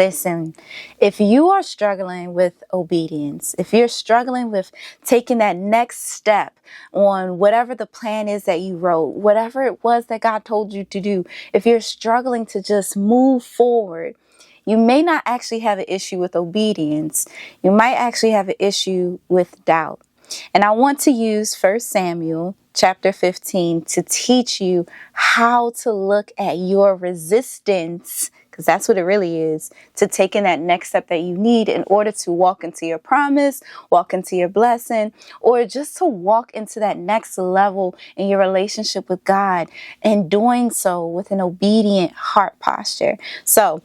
Listen, if you are struggling with obedience, if you're struggling with taking that next step on whatever the plan is that you wrote, whatever it was that God told you to do, if you're struggling to just move forward, you may not actually have an issue with obedience. You might actually have an issue with doubt. And I want to use 1 Samuel chapter 15 to teach you how to look at your resistance, because that's what it really is, to taking that next step that you need in order to walk into your promise, walk into your blessing, or just to walk into that next level in your relationship with God, and doing so with an obedient heart posture. So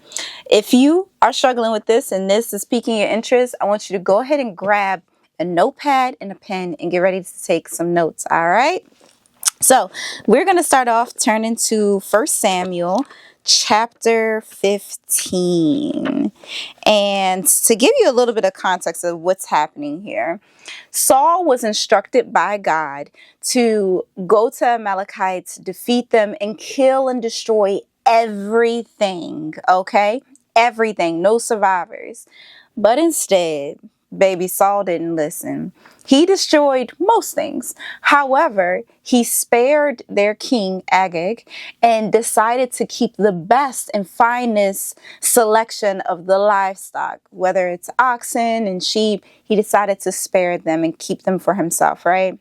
if you are struggling with this and this is piquing your interest, I want you to go ahead and grab a notepad and a pen and get ready to take some notes. All right. So we're going to start off turning to 1 Samuel chapter 15. And to give you a little bit of context of what's happening here, Saul was instructed by God to go to Amalekites, defeat them, and kill and destroy everything. Okay. Everything. No survivors. But instead, baby Saul didn't listen. He destroyed most things. However, he spared their king Agag and decided to keep the best and finest selection of the livestock, whether it's oxen and sheep. He decided to spare them and keep them for himself, right?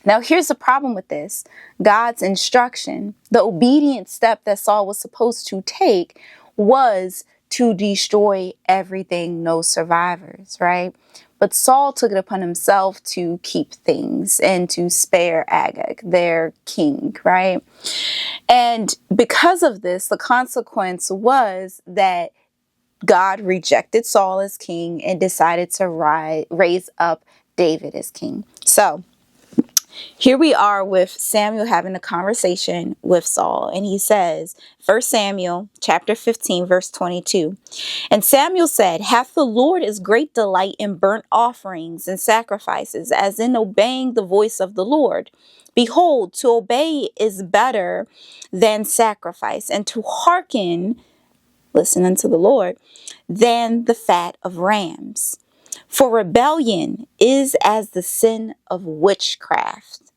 Now, here's the problem with this. God's instruction, the obedient step that Saul was supposed to take, was to destroy everything, no survivors, right? But Saul took it upon himself to keep things and to spare Agag, their king, right? And because of this, the consequence was that God rejected Saul as king and decided to raise up David as king. So here we are with Samuel having a conversation with Saul, and he says, 1 Samuel chapter 15, verse 22, and Samuel said, hath the Lord as great delight in burnt offerings and sacrifices as in obeying the voice of the Lord? Behold, to obey is better than sacrifice, and to hearken, listen unto the Lord, than the fat of rams. For rebellion is as the sin of witchcraft,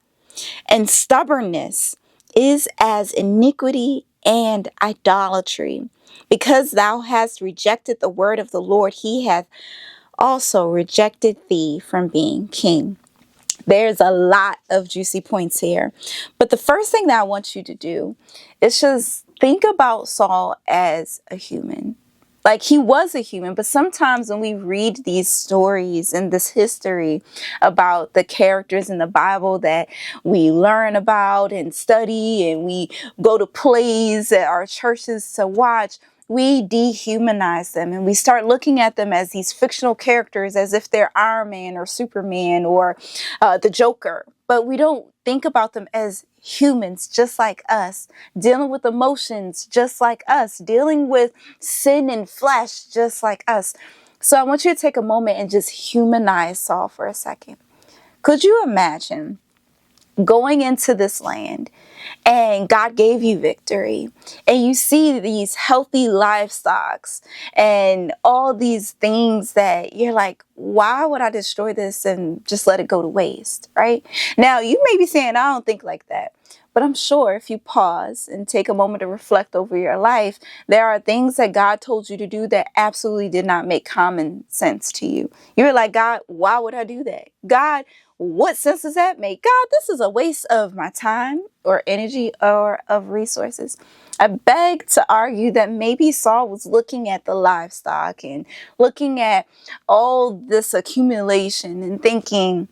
and stubbornness is as iniquity and idolatry. Because thou hast rejected the word of the Lord, he hath also rejected thee from being king. There's a lot of juicy points here. But the first thing that I want you to do is just think about Saul as a human. Like, he was a human, but sometimes when we read these stories and this history about the characters in the Bible that we learn about and study, and we go to plays at our churches to watch, we dehumanize them and we start looking at them as these fictional characters, as if they're Iron Man or Superman or the Joker. But we don't think about them as humans just like us, dealing with emotions just like us, dealing with sin and flesh just like us. So I want you to take a moment and just humanize Saul for a second. Could you imagine going into this land and God gave you victory, and you see these healthy livestocks and all these things that you're like, why would I destroy this and just let it go to waste, right? Now, you may be saying, I don't think like that. But I'm sure if you pause and take a moment to reflect over your life, there are things that God told you to do that absolutely did not make common sense to you. You're like, God, why would I do that? God, what sense does that make? God, this is a waste of my time or energy or of resources. I beg to argue that maybe Saul was looking at the livestock and looking at all this accumulation and thinking,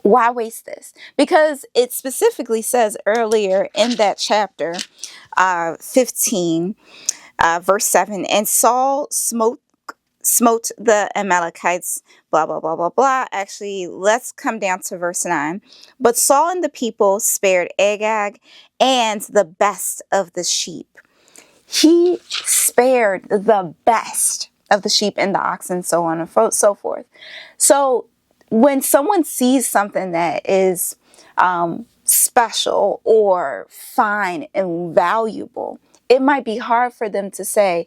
why waste this? Because it specifically says earlier in that chapter 15, verse 7, and Saul smote the Amalekites, blah, blah, blah, blah, blah. Actually, let's come down to verse 9. But Saul and the people spared Agag and the best of the sheep. He spared the best of the sheep and the oxen, so on and so forth. So when someone sees something that is special or fine and valuable, it might be hard for them to say,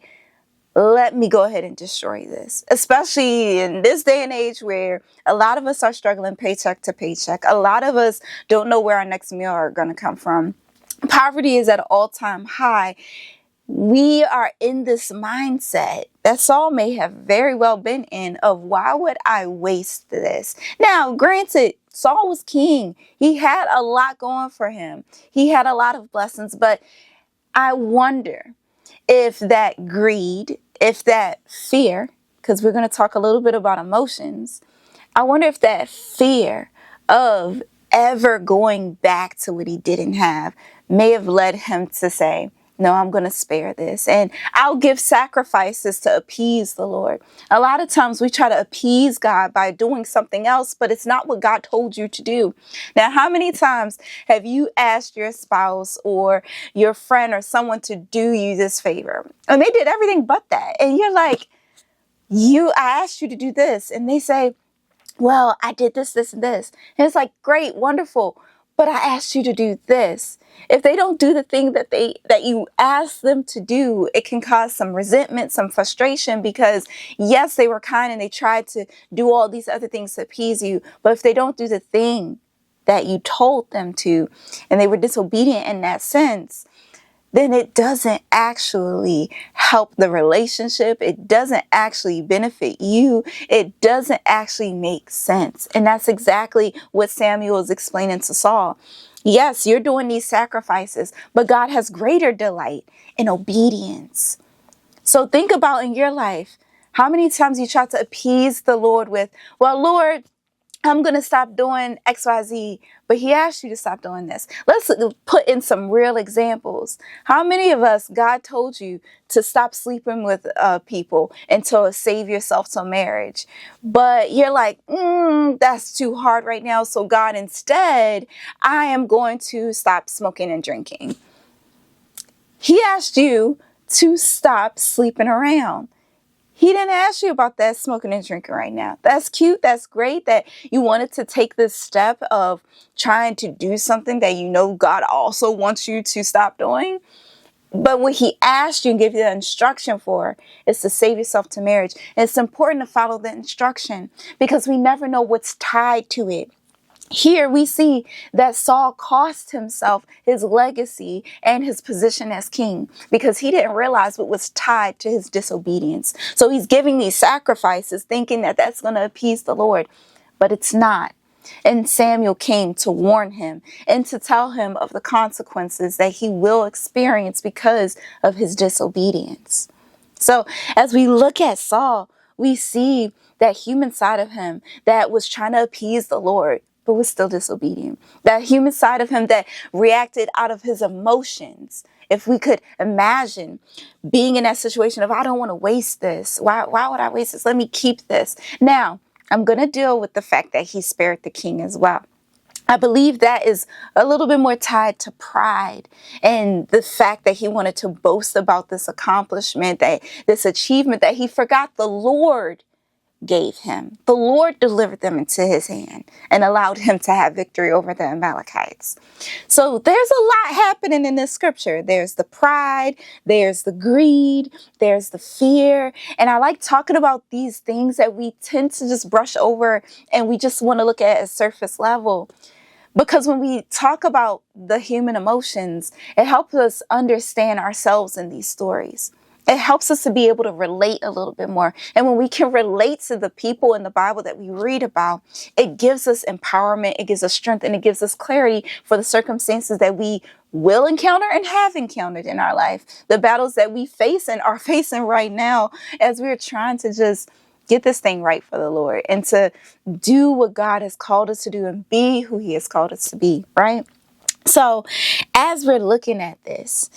let me go ahead and destroy this. Especially in this day and age where a lot of us are struggling paycheck to paycheck. A lot of us don't know where our next meal are going to come from. Poverty is at an all-time high. We are in this mindset that Saul may have very well been in of, why would I waste this? Now, granted, Saul was king. He had a lot going for him. He had a lot of blessings, but I wonder if that greed, if that fear, because we're going to talk a little bit about emotions, I wonder if that fear of ever going back to what he didn't have may have led him to say, no, I'm going to spare this, and I'll give sacrifices to appease the Lord. A lot of times we try to appease God by doing something else, but it's not what God told you to do. Now, how many times have you asked your spouse or your friend or someone to do you this favor, and they did everything but that? And you're like, I asked you to do this. And they say, well, I did this, this, and this. And it's like, great, wonderful, but I asked you to do this. If they don't do the thing that you asked them to do, it can cause some resentment, some frustration, because yes, they were kind and they tried to do all these other things to appease you. But if they don't do the thing that you told them to, and they were disobedient in that sense, then it doesn't actually help the relationship. It doesn't actually benefit you. It doesn't actually make sense. And that's exactly what Samuel is explaining to Saul. Yes, you're doing these sacrifices, but God has greater delight in obedience. So think about in your life, how many times you try to appease the Lord with, well, Lord, I'm going to stop doing XYZ, but he asked you to stop doing this. Let's put in some real examples. How many of us, God told you to stop sleeping with people and to save yourself to marriage, but you're like, that's too hard right now. So God, instead, I am going to stop smoking and drinking. He asked you to stop sleeping around. He didn't ask you about that smoking and drinking right now. That's cute. That's great that you wanted to take this step of trying to do something that you know God also wants you to stop doing. But what he asked you and gave you the instruction for is to save yourself to marriage. And it's important to follow the instruction because we never know what's tied to it. Here we see that Saul cost himself his legacy and his position as king because he didn't realize what was tied to his disobedience. So he's giving these sacrifices thinking that that's going to appease the Lord, but it's not. And Samuel came to warn him and to tell him of the consequences that he will experience because of his disobedience. So as we look at Saul, we see that human side of him that was trying to appease the Lord, but was still disobedient. That human side of him that reacted out of his emotions. If we could imagine being in that situation of, I don't want to waste this. Why would I waste this? Let me keep this. Now, I'm going to deal with the fact that he spared the king as well. I believe that is a little bit more tied to pride and the fact that he wanted to boast about this accomplishment, that this achievement that he forgot the Lord gave him. The Lord delivered them into his hand and allowed him to have victory over the Amalekites. So there's a lot happening in this scripture. There's the pride, there's the greed, there's the fear. And I like talking about these things that we tend to just brush over and we just want to look at surface level. Because when we talk about the human emotions, it helps us understand ourselves in these stories. It helps us to be able to relate a little bit more. And when we can relate to the people in the Bible that we read about, it gives us empowerment, it gives us strength, and it gives us clarity for the circumstances that we will encounter and have encountered in our life. The battles that we face and are facing right now as we're trying to just get this thing right for the Lord and to do what God has called us to do and be who he has called us to be, right? So as we're looking at this,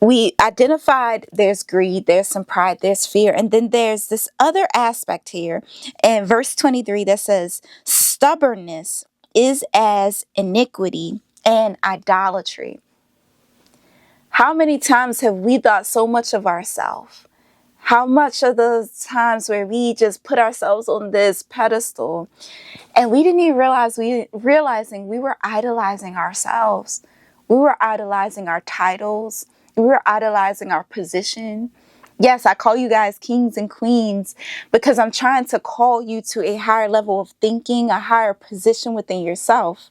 we identified there's greed, there's some pride, there's fear, and then there's this other aspect here in verse 23 that says, stubbornness is as iniquity and idolatry. How many times have we thought so much of ourselves? How much of those times where we just put ourselves on this pedestal and we didn't even realizing we were idolizing ourselves. We were idolizing our titles. We were idolizing our position. Yes, I call you guys kings and queens because I'm trying to call you to a higher level of thinking, a higher position within yourself.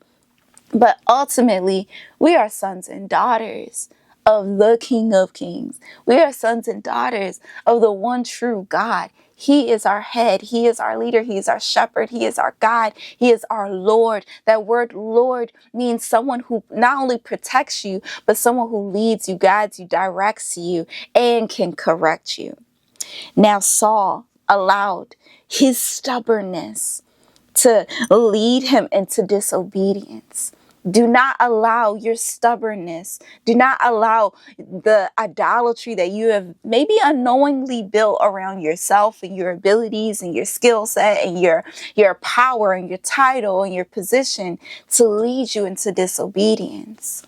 But ultimately, we are sons and daughters of the King of Kings. We are sons and daughters of the one true God. He is our head. He is our leader. He is our shepherd. He is our God. He is our Lord. That word Lord means someone who not only protects you, but someone who leads you, guides you, directs you, and can correct you. Now, Saul allowed his stubbornness to lead him into disobedience. Do not allow your stubbornness. Do not allow the idolatry that you have maybe unknowingly built around yourself and your abilities and your skill set and your power and your title and your position to lead you into disobedience.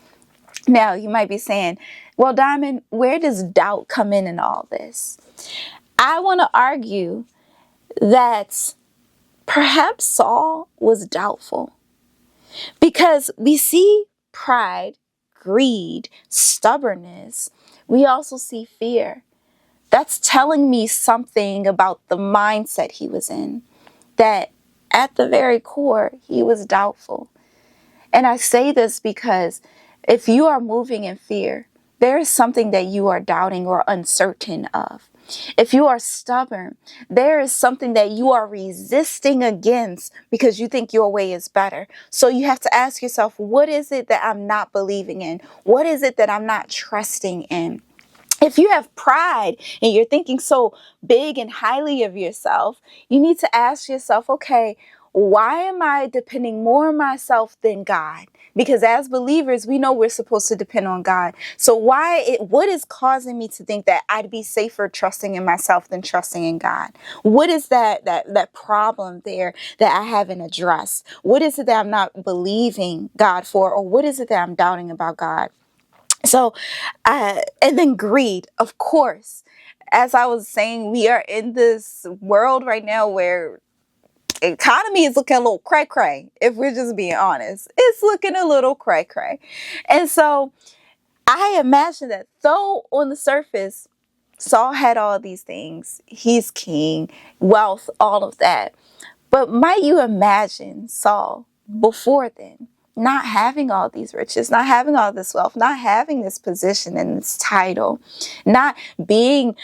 Now, you might be saying, well, Diamond, where does doubt come in all this? I want to argue that perhaps Saul was doubtful because we see pride, greed, stubbornness. We also see fear. That's telling me something about the mindset he was in, that at the very core, he was doubtful. And I say this because if you are moving in fear, there is something that you are doubting or uncertain of. If you are stubborn, there is something that you are resisting against because you think your way is better. So you have to ask yourself, what is it that I'm not believing in? What is it that I'm not trusting in? If you have pride and you're thinking so big and highly of yourself, you need to ask yourself, okay, why am I depending more on myself than God? Because as believers, we know we're supposed to depend on God. So what is causing me to think that I'd be safer trusting in myself than trusting in God? What is that problem there that I haven't addressed? What is it that I'm not believing God for? Or what is it that I'm doubting about God? So, and then greed, of course. As I was saying, we are in this world right now where economy is looking a little cray-cray, if we're just being honest. It's looking a little cray-cray. And so I imagine that though on the surface, Saul had all these things. He's king, wealth, all of that. But might you imagine Saul before then, not having all these riches, not having all this wealth, not having this position and this title, not being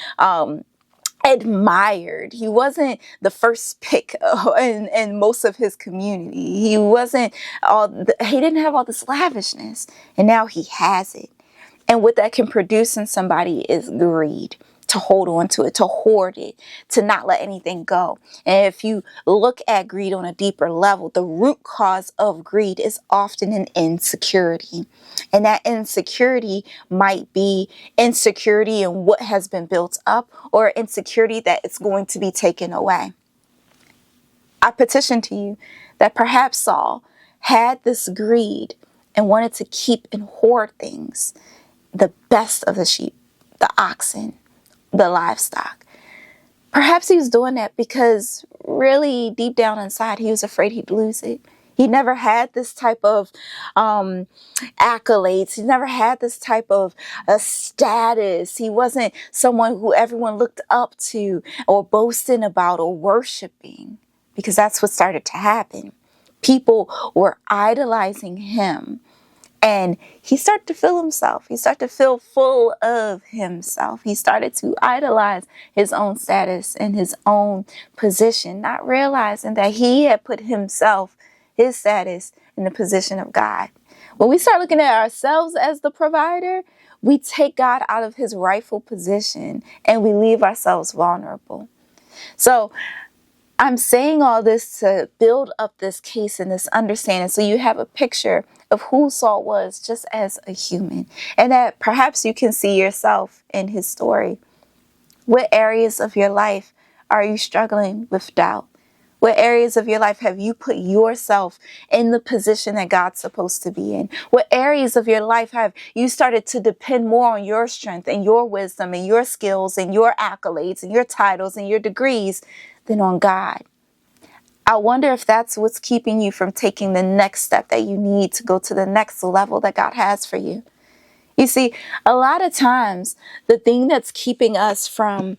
admired. He wasn't the first pick in most of his community. He didn't have all this lavishness, and now he has it. And what that can produce in somebody is greed, to hold on to it, to hoard it, to not let anything go. And if you look at greed on a deeper level, the root cause of greed is often an insecurity. And that insecurity might be insecurity in what has been built up or insecurity that it's going to be taken away. I petition to you that perhaps Saul had this greed and wanted to keep and hoard things, the best of the sheep, the oxen, the livestock. Perhaps he was doing that because really deep down inside, he was afraid he'd lose it. He never had this type of accolades. He never had this type of status. He wasn't someone who everyone looked up to or boasting about or worshiping, because that's what started to happen. People were idolizing him. And he started to feel himself. He started to feel full of himself. He started to idolize his own status and his own position, not realizing that he had put himself, his status, in the position of God. When we start looking at ourselves as the provider, we take God out of his rightful position and we leave ourselves vulnerable. So I'm saying all this to build up this case and this understanding so you have a picture of who Saul was just as a human, and that perhaps you can see yourself in his story. What areas of your life are you struggling with doubt? What areas of your life have you put yourself in the position that God's supposed to be in? What areas of your life have you started to depend more on your strength and your wisdom and your skills and your accolades and your titles and your degrees than on God? I wonder if that's what's keeping you from taking the next step that you need to go to the next level that God has for you. You see, a lot of times the thing that's keeping us from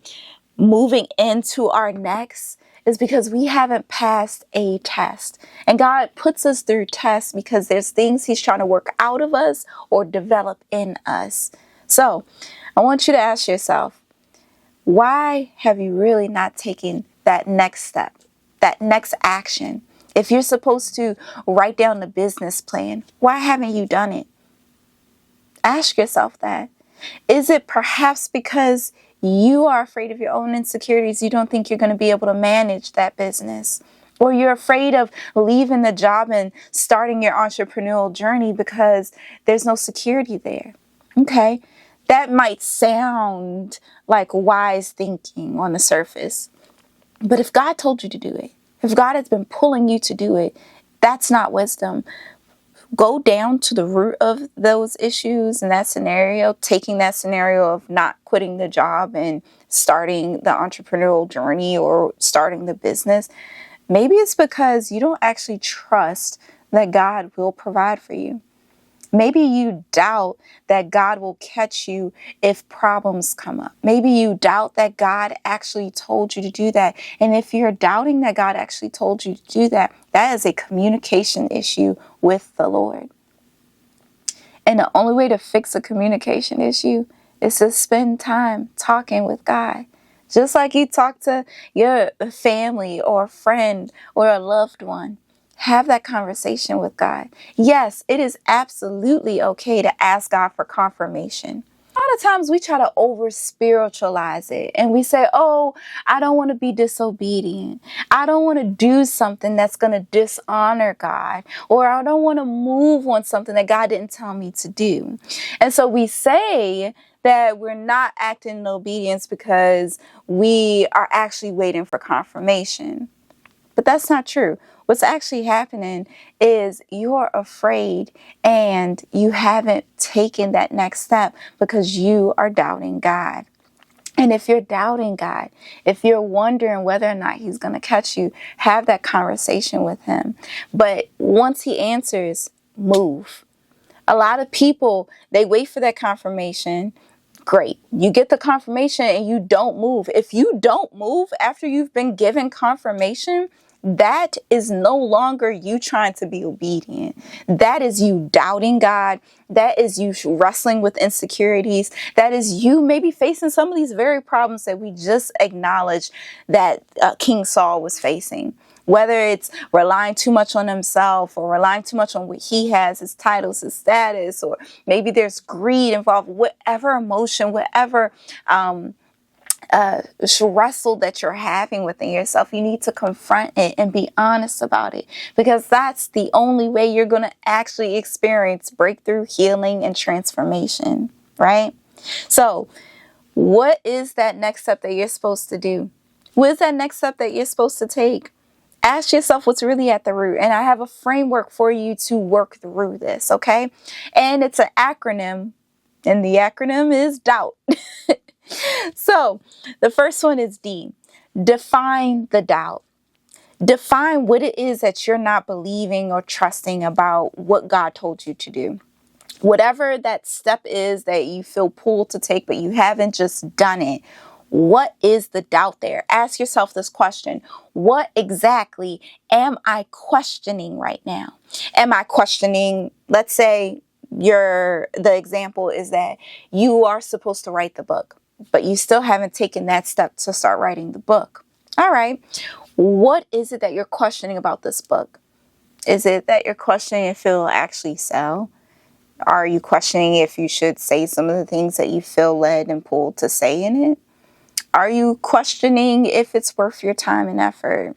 moving into our next is because we haven't passed a test. And God puts us through tests because there's things He's trying to work out of us or develop in us. So I want you to ask yourself, why have you really not taken that next step, that next action? If you're supposed to write down the business plan, why haven't you done it? Ask yourself that. Is it perhaps because you are afraid of your own insecurities? You don't think you're going to be able to manage that business? Or you're afraid of leaving the job and starting your entrepreneurial journey because there's no security there? Okay, that might sound like wise thinking on the surface. But if God told you to do it, if God has been pulling you to do it, that's not wisdom. Go down to the root of those issues in that scenario, taking that scenario of not quitting the job and starting the entrepreneurial journey or starting the business. Maybe it's because you don't actually trust that God will provide for you. Maybe you doubt that God will catch you if problems come up. Maybe you doubt that God actually told you to do that. And if you're doubting that God actually told you to do that, that is a communication issue with the Lord. And the only way to fix a communication issue is to spend time talking with God. Just like you talk to your family or a friend or a loved one. Have that conversation with God. Yes, it is absolutely okay to ask God for confirmation. A lot of times we try to over spiritualize it and we say, oh, I don't want to be disobedient. I don't want to do something that's going to dishonor God, or I don't want to move on something that God didn't tell me to do. And so we say that we're not acting in obedience because we are actually waiting for confirmation. But that's not true. What's actually happening is you're afraid and you haven't taken that next step because you are doubting God. And if you're doubting God, if you're wondering whether or not He's going to catch you, have that conversation with Him. But once He answers, move. A lot of people, they wait for that confirmation. Great. You get the confirmation and you don't move. If you don't move after you've been given confirmation, that is no longer you trying to be obedient. That is you doubting God. That is you wrestling with insecurities. That is you maybe facing some of these very problems that we just acknowledged that King Saul was facing. Whether it's relying too much on himself or relying too much on what he has, his titles, his status, or maybe there's greed involved, whatever emotion, whatever wrestle that you're having within yourself, you need to confront it and be honest about it, because that's the only way you're going to actually experience breakthrough, healing, and transformation, right? So what is that next step that you're supposed to do? What is that next step that you're supposed to take? Ask yourself what's really at the root. And I have a framework for you to work through this, okay? And it's an acronym, and the acronym is doubt. So the first one is D. Define the doubt. Define what it is that you're not believing or trusting about what God told you to do. Whatever that step is that you feel pulled to take, but you haven't just done it. What is the doubt there? Ask yourself this question. What exactly am I questioning right now? Am I questioning, let's say the example is that you are supposed to write the book, but you still haven't taken that step to start writing the book. All right. What is it that you're questioning about this book? Is it that you're questioning if it'll actually sell? Are you questioning if you should say some of the things that you feel led and pulled to say in it? Are you questioning if it's worth your time and effort?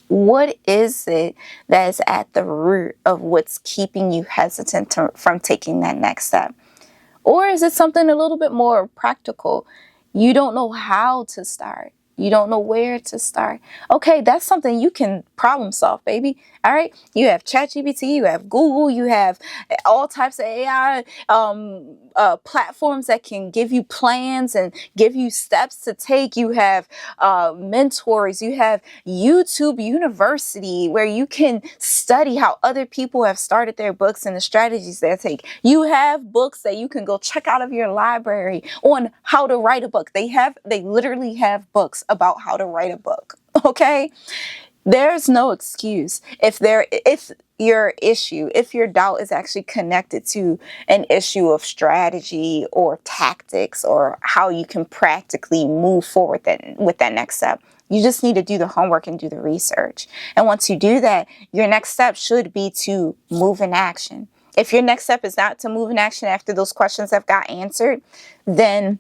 What is it that is at the root of what's keeping you hesitant from taking that next step? Or is it something a little bit more practical? You don't know how to start. You don't know where to start. Okay, that's something you can problem solve, baby. All right. You have ChatGPT, you have Google, you have all types of AI platforms that can give you plans and give you steps to take. You have mentors. You have YouTube University, where you can study how other people have started their books and the strategies they take. You have books that you can go check out of your library on how to write a book. They literally have books about how to write a book. Okay? There's no excuse if your doubt is actually connected to an issue of strategy or tactics or how you can practically move forward with that next step. You just need to do the homework and do the research. And once you do that, your next step should be to move in action. If your next step is not to move in action after those questions have got answered, then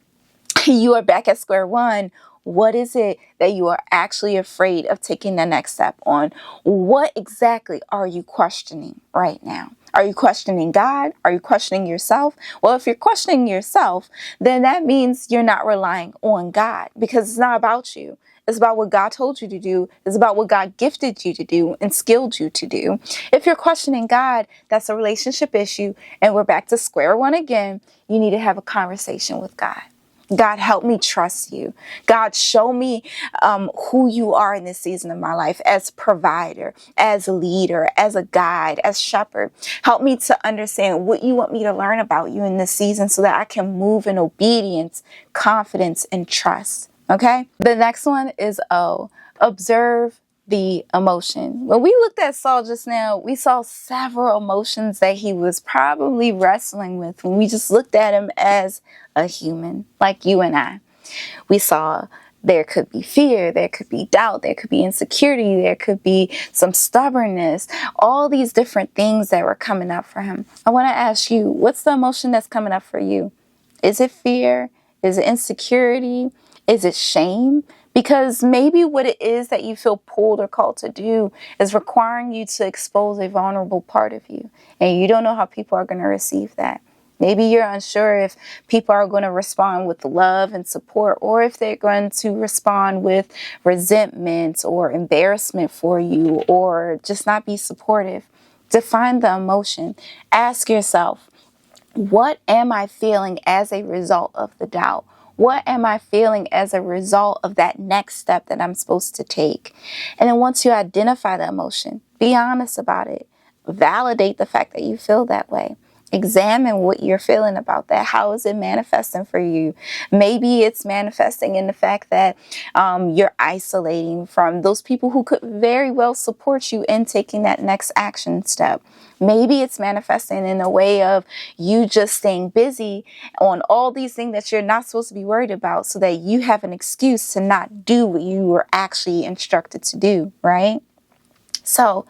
you are back at square one. What is it that you are actually afraid of taking the next step on? What exactly are you questioning right now? Are you questioning God? Are you questioning yourself? Well, if you're questioning yourself, then that means you're not relying on God, because it's not about you. It's about what God told you to do. It's about what God gifted you to do and skilled you to do. If you're questioning God, that's a relationship issue, and we're back to square one again. You need to have a conversation with God. God, help me trust you. God, show me who you are in this season of my life as provider, as leader, as a guide, as shepherd. Help me to understand what you want me to learn about you in this season so that I can move in obedience, confidence, and trust. Okay? The next one is O. Observe the emotion. When we looked at Saul just now, we saw several emotions that he was probably wrestling with when we just looked at him as a human, like you and I. We saw there could be fear, there could be doubt, there could be insecurity, there could be some stubbornness, all these different things that were coming up for him. I want to ask you, what's the emotion that's coming up for you? Is it fear? Is it insecurity? Is it shame? Because maybe what it is that you feel pulled or called to do is requiring you to expose a vulnerable part of you. And you don't know how people are going to receive that. Maybe you're unsure if people are going to respond with love and support, or if they're going to respond with resentment or embarrassment for you, or just not be supportive. Define the emotion. Ask yourself, what am I feeling as a result of the doubt? What am I feeling as a result of that next step that I'm supposed to take? And then once you identify the emotion, be honest about it. Validate the fact that you feel that way. Examine what you're feeling about that. How is it manifesting for you? Maybe it's manifesting in the fact that you're isolating from those people who could very well support you in taking that next action step. Maybe it's manifesting in a way of you just staying busy on all these things that you're not supposed to be worried about, so that you have an excuse to not do what you were actually instructed to do, right? So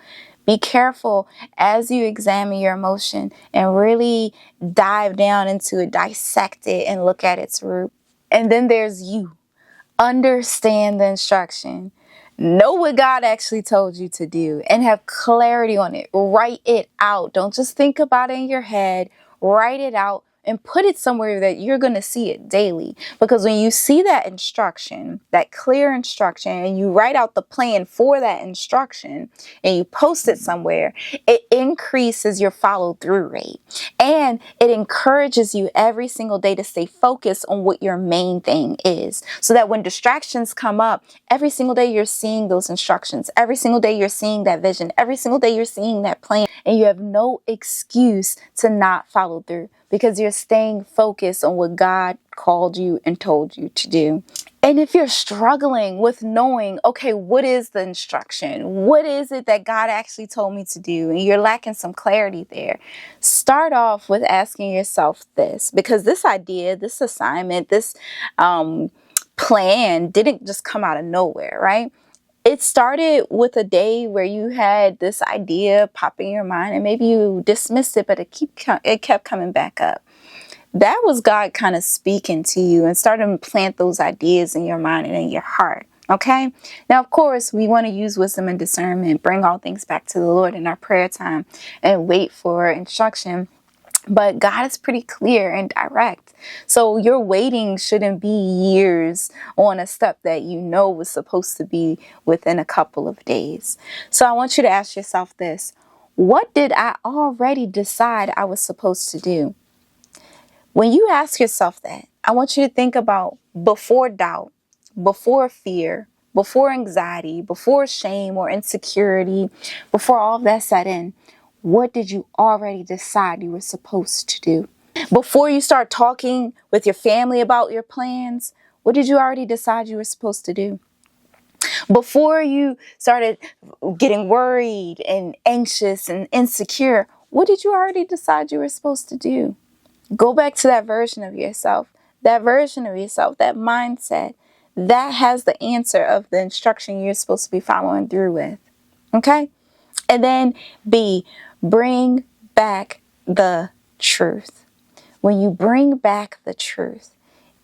be careful as you examine your emotion and really dive down into it, dissect it, and look at its root. And then there's you. Understand the instruction. Know what God actually told you to do and have clarity on it. Write it out. Don't just think about it in your head. Write it out and put it somewhere that you're going to see it daily. Because when you see that instruction, that clear instruction, and you write out the plan for that instruction and you post it somewhere, it increases your follow through rate. And it encourages you every single day to stay focused on what your main thing is. So that when distractions come up, every single day you're seeing those instructions. Every single day you're seeing that vision. Every single day you're seeing that plan. And you have no excuse to not follow through, because you're staying focused on what God called you and told you to do. And if you're struggling with knowing, okay, what is the instruction? What is it that God actually told me to do? And you're lacking some clarity there. Start off with asking yourself this, because this idea, this assignment, this plan didn't just come out of nowhere, right? It started with a day where you had this idea pop in your mind, and maybe you dismissed it, but it kept coming back up. That was God kind of speaking to you and starting to plant those ideas in your mind and in your heart. Okay. Now, of course, we want to use wisdom and discernment, bring all things back to the Lord in our prayer time, and wait for instruction. But God is pretty clear and direct. So your waiting shouldn't be years on a step that you know was supposed to be within a couple of days. So I want you to ask yourself this: what did I already decide I was supposed to do? When you ask yourself that, I want you to think about before doubt, before fear, before anxiety, before shame or insecurity, before all of that set in, what did you already decide you were supposed to do? Before you start talking with your family about your plans, what did you already decide you were supposed to do? Before you started getting worried and anxious and insecure, what did you already decide you were supposed to do? Go back to that version of yourself, that mindset that has the answer of the instruction you're supposed to be following through with. Okay? And then B, bring back the truth. When you bring back the truth,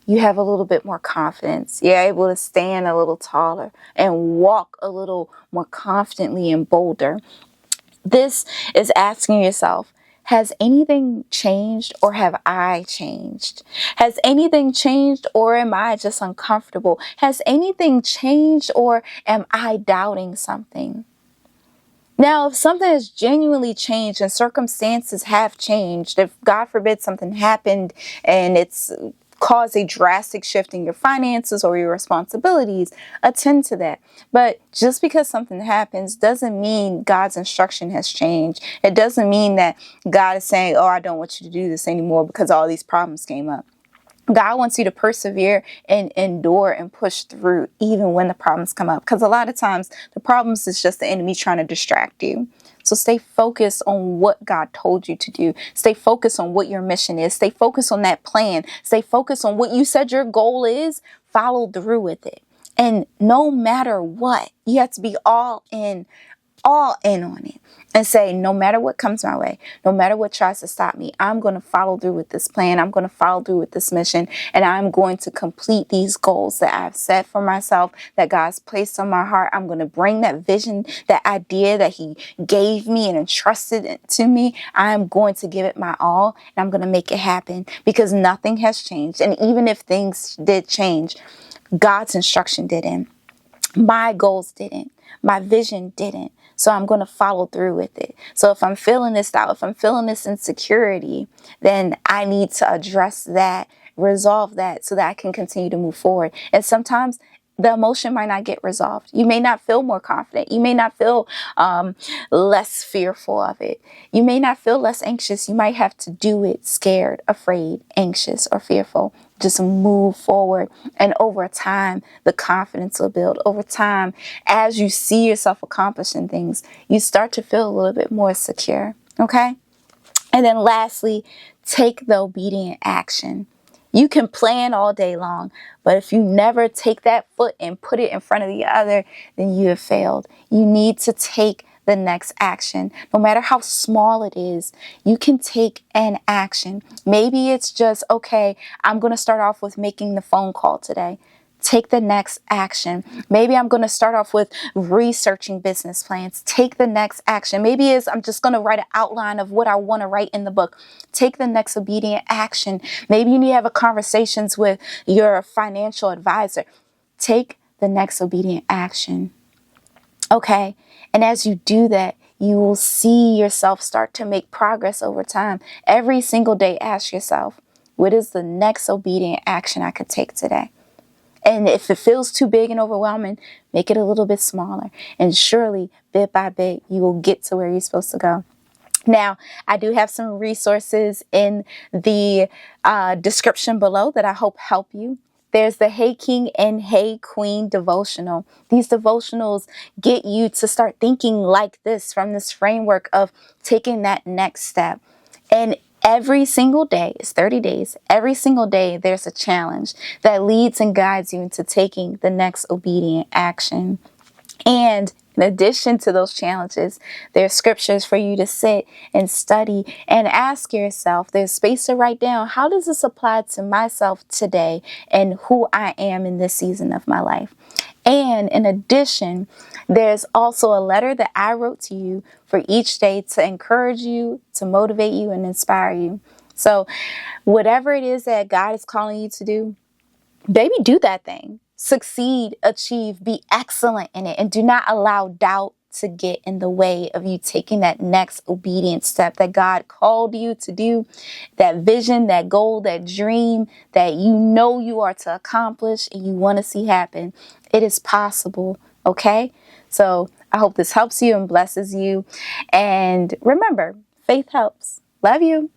you have a little bit more confidence. You're able to stand a little taller and walk a little more confidently and bolder. This is asking yourself, has anything changed or have I changed? Has anything changed or am I just uncomfortable? Has anything changed or am I doubting something? Now, if something has genuinely changed and circumstances have changed, if God forbid something happened and it's caused a drastic shift in your finances or your responsibilities, attend to that. But just because something happens doesn't mean God's instruction has changed. It doesn't mean that God is saying, oh, I don't want you to do this anymore because all these problems came up. God wants you to persevere and endure and push through even when the problems come up. Because a lot of times the problems is just the enemy trying to distract you. So stay focused on what God told you to do. Stay focused on what your mission is. Stay focused on that plan. Stay focused on what you said your goal is. Follow through with it. And no matter what, you have to be all in on it and say, no matter what comes my way, no matter what tries to stop me, I'm going to follow through with this plan. I'm going to follow through with this mission, and I'm going to complete these goals that I've set for myself, that God's placed on my heart. I'm going to bring that vision, that idea that He gave me and entrusted it to me. I'm going to give it my all, and I'm going to make it happen because nothing has changed. And even if things did change, God's instruction didn't. My goals didn't. My vision didn't. So I'm going to follow through with it. So if I'm feeling this doubt, if I'm feeling this insecurity, then I need to address that, resolve that so that I can continue to move forward. And sometimes the emotion might not get resolved. You may not feel more confident. You may not feel less fearful of it. You may not feel less anxious. You might have to do it scared, afraid, anxious, or fearful. Just move forward. And over time, the confidence will build. Over time, as you see yourself accomplishing things, you start to feel a little bit more secure. Okay? And then lastly, take the obedient action. You can plan all day long, but if you never take that foot and put it in front of the other, then you have failed. You need to take the next action. No matter how small it is, you can take an action. Maybe it's just, okay, I'm going to start off with making the phone call today. Take the next action. Maybe I'm going to start off with researching business plans. Take the next action. Maybe I'm just going to write an outline of what I want to write in the book. Take the next obedient action. Maybe you need to have conversations with your financial advisor. Take the next obedient action. Okay. And as you do that, you will see yourself start to make progress over time. Every single day, ask yourself, what is the next obedient action I could take today? And if it feels too big and overwhelming, make it a little bit smaller. And surely, bit by bit, you will get to where you're supposed to go. Now, I do have some resources in the description below that I hope help you. There's the Hey King and Hey Queen devotional. These devotionals get you to start thinking like this from this framework of taking that next step. And every single day, it's 30 days, every single day there's a challenge that leads and guides you into taking the next obedient action. And in addition to those challenges, there's scriptures for you to sit and study and ask yourself. There's space to write down, how does this apply to myself today and who I am in this season of my life? And in addition, there's also a letter that I wrote to you for each day to encourage you, to motivate you, and inspire you. So whatever it is that God is calling you to do, baby, do that thing. Succeed, achieve, be excellent in it, and do not allow doubt to get in the way of you taking that next obedient step that God called you to do, that vision, that goal, that dream that you know you are to accomplish and you want to see happen. It is possible, okay? So I hope this helps you and blesses you. And remember, faith helps. Love you.